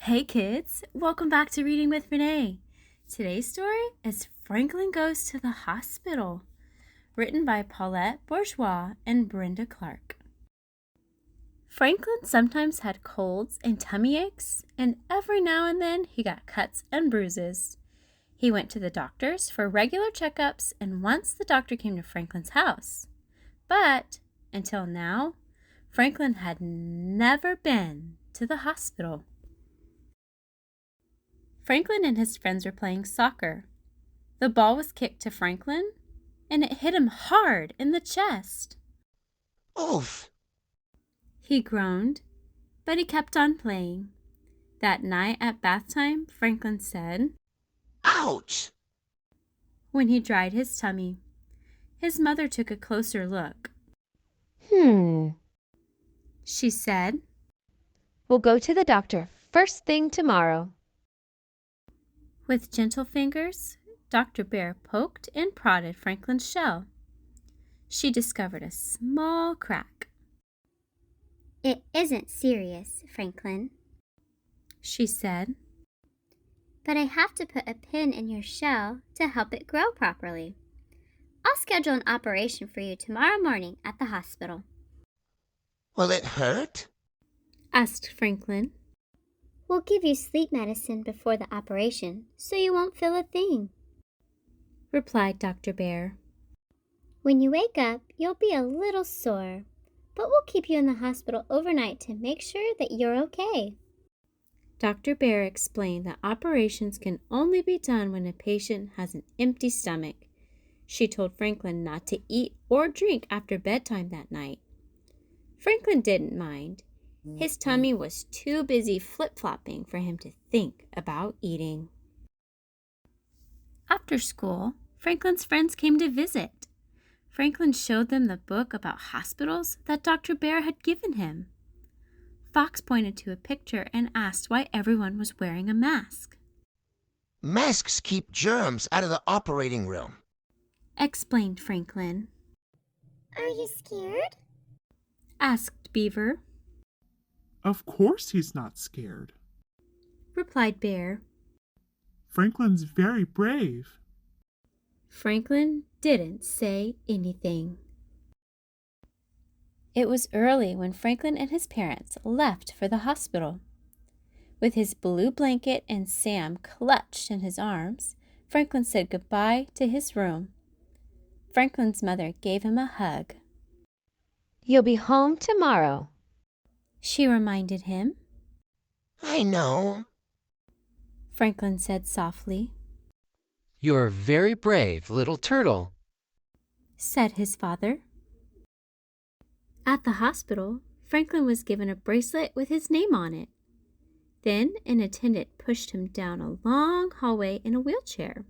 Hey kids, welcome back to Reading with Renee. Today's story is Franklin Goes to the Hospital, written by Paulette Bourgeois and Brenda Clark. Franklin sometimes had colds and tummy aches, and every now and then he got cuts and bruises. He went to the doctors for regular checkups, and once the doctor came to Franklin's house. But until now, Franklin had never been to the hospital. Franklin and his friends were playing soccer. The ball was kicked to Franklin, and it hit him hard in the chest. Oof! He groaned, but he kept on playing. That night at bath time, Franklin said, Ouch! when he dried his tummy. His mother took a closer look. She said, We'll go to the doctor first thing tomorrow. With gentle fingers, Dr. Bear poked and prodded Franklin's shell. She discovered a small crack. It isn't serious, Franklin, She said, but I have to put a pin in your shell to help it grow properly. I'll schedule an operation for you tomorrow morning at the hospital. Will it hurt? asked Franklin. We'll give you sleep medicine before the operation so you won't feel a thing. Replied Dr. Bear. When you wake up, you'll be a little sore, but we'll keep you in the hospital overnight to make sure that you're okay. Dr. Bear explained that operations can only be done when a patient has an empty stomach. She told Franklin not to eat or drink after bedtime that night. Franklin didn't mind. His tummy was too busy flip-flopping for him to think about eating. After school, Franklin's friends came to visit. Franklin showed them the book about hospitals that Dr. Bear had given him. Fox pointed to a picture and asked why everyone was wearing a mask. Masks keep germs out of the operating room. Explained Franklin. Are you scared? Asked Beaver. Of course he's not scared. Replied Bear. Franklin's very brave. Franklin didn't say anything. It was early when Franklin and his parents left for the hospital. With his blue blanket and Sam clutched in his arms, Franklin said goodbye to his room. Franklin's mother gave him a hug. You'll be home tomorrow. She reminded him. I know. Franklin said softly. You're a very brave little turtle, Said his father. At the hospital, Franklin was given a bracelet with his name on it. Then an attendant pushed him down a long hallway in a wheelchair.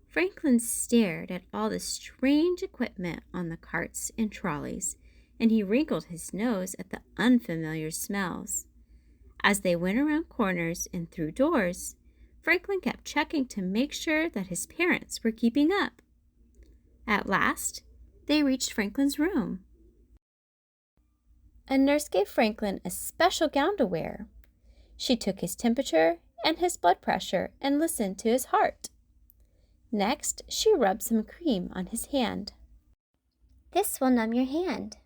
Franklin stared at all the strange equipment on the carts and trolleys, and he wrinkled his nose at the unfamiliar smells. As they went around corners and through doors, Franklin kept checking to make sure that his parents were keeping up. At last, they reached Franklin's room. A nurse gave Franklin a special gown to wear. She took his temperature and his blood pressure and listened to his heart. Next, she rubbed some cream on his hand. This will numb your hand.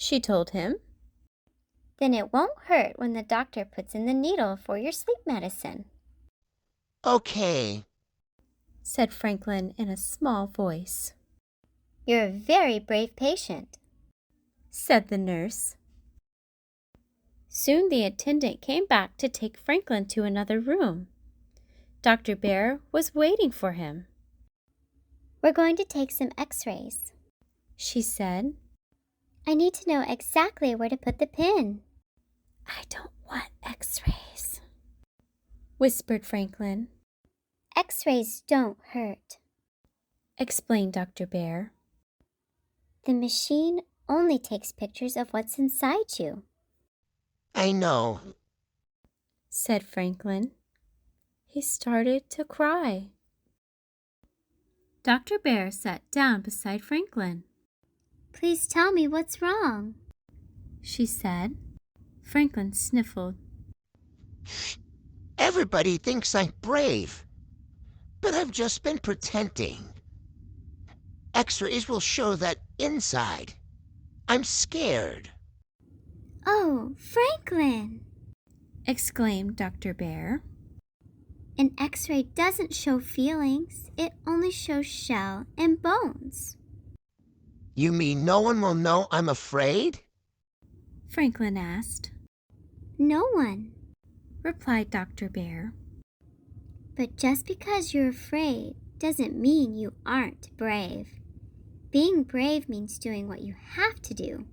She told him. Then it won't hurt when the doctor puts in the needle for your sleep medicine. Okay. Said Franklin in a small voice. You're a very brave patient. Said the nurse. Soon the attendant came back to take Franklin to another room. Dr. Bear was waiting for him. We're going to take some x-rays. She said. I need to know exactly where to put the pin. I don't want x-rays, whispered Franklin. X-rays don't hurt. Explained Dr. Bear. The machine only takes pictures of what's inside you. I know. Said Franklin. He started to cry. Dr. Bear sat down beside Franklin. Please tell me what's wrong. She said. Franklin sniffled. Everybody thinks I'm brave, but I've just been pretending. X-rays will show that inside, I'm scared. Oh, Franklin! exclaimed Dr. Bear. An X-ray doesn't show feelings. It only shows shell and bones. You mean no one will know I'm afraid? Franklin asked. No one. Replied Dr. Bear. But just because you're afraid doesn't mean you aren't brave. Being brave means doing what you have to do,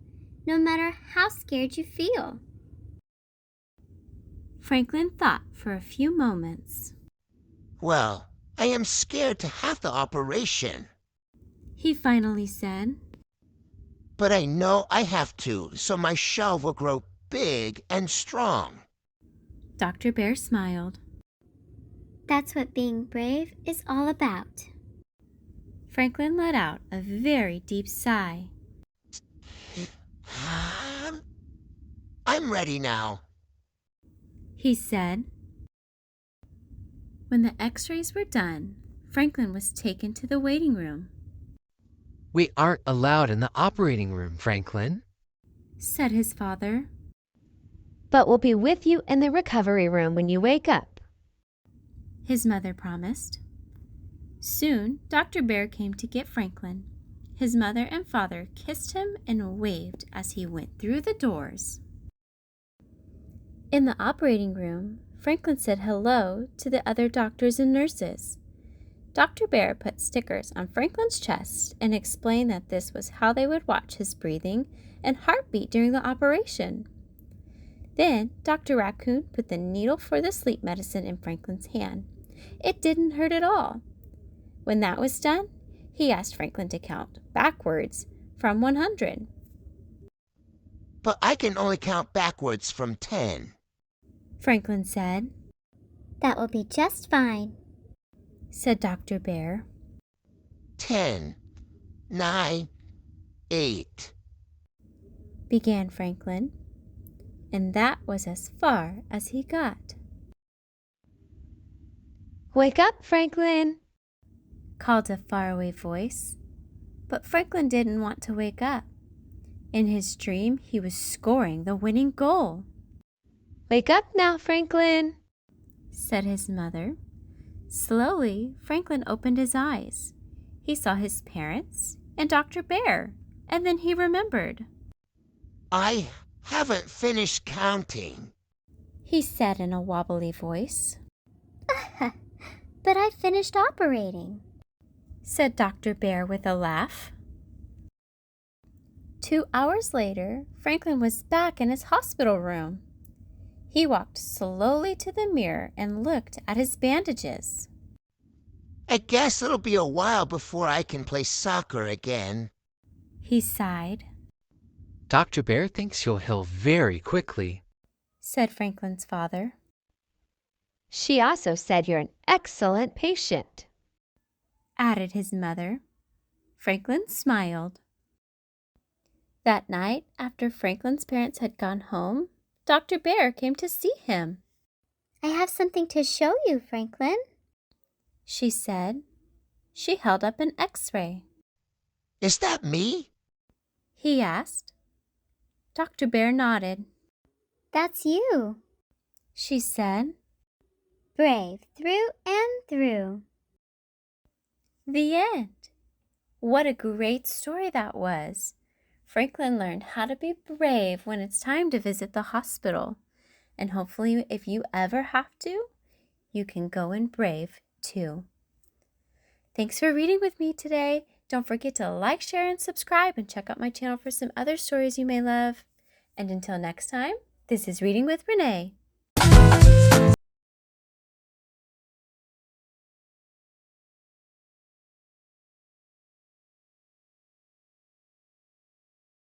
no matter how scared you feel. Franklin thought for a few moments. Well, I am scared to have the operation. He finally said. But I know I have to, so my shell will grow big and strong. Dr. Bear smiled. That's what being brave is all about. Franklin let out a very deep sigh. I'm ready now, he said. When the x-rays were done, Franklin was taken to the waiting room. We aren't allowed in the operating room, Franklin, said his father. But we'll be with you in the recovery room when you wake up, his mother promised. Soon, Dr. Bear came to get Franklin. His mother and father kissed him and waved as he went through the doors. In the operating room, Franklin said hello to the other doctors and nurses. Dr. Bear put stickers on Franklin's chest and explained that this was how they would watch his breathing and heartbeat during the operation. Then Dr. Raccoon put the needle for the sleep medicine in Franklin's hand. It didn't hurt at all. When that was done, he asked Franklin to count backwards from 100. but I can only count backwards from 10. Franklin said. That will be just fine, said Dr. Bear. 10, 9, 8. Began Franklin, and that was as far as he got. Wake up, Franklin, called a faraway voice. But Franklin didn't want to wake up. In his dream, he was scoring the winning goal. Wake up now, Franklin, said his mother. Slowly, Franklin opened his eyes. He saw his parents and Dr. Bear, and then he remembered. I haven't finished counting. He said in a wobbly voice. But I finished operating, said Dr. Bear with a laugh. 2 hours later, Franklin was back in his hospital room. He walked slowly to the mirror and looked at his bandages. I guess it'll be a while before I can play soccer again. He sighed, Dr. Bear thinks you'll heal very quickly, said Franklin's father. She also said you're an excellent patient, added his mother. Franklin smiled. That night, after Franklin's parents had gone home, Dr. Bear came to see him. I have something to show you, Franklin, she said. She held up an x-ray. Is that me? He asked. Dr. Bear nodded. That's you. She said. Brave through and through. The end. What a great story that was. Franklin learned how to be brave when it's time to visit the hospital. And hopefully, if you ever have to, you can go in brave too. Thanks for reading with me today. Don't forget to like, share, and subscribe, and check out my channel for some other stories you may love. And until next time, this is Reading with Renee.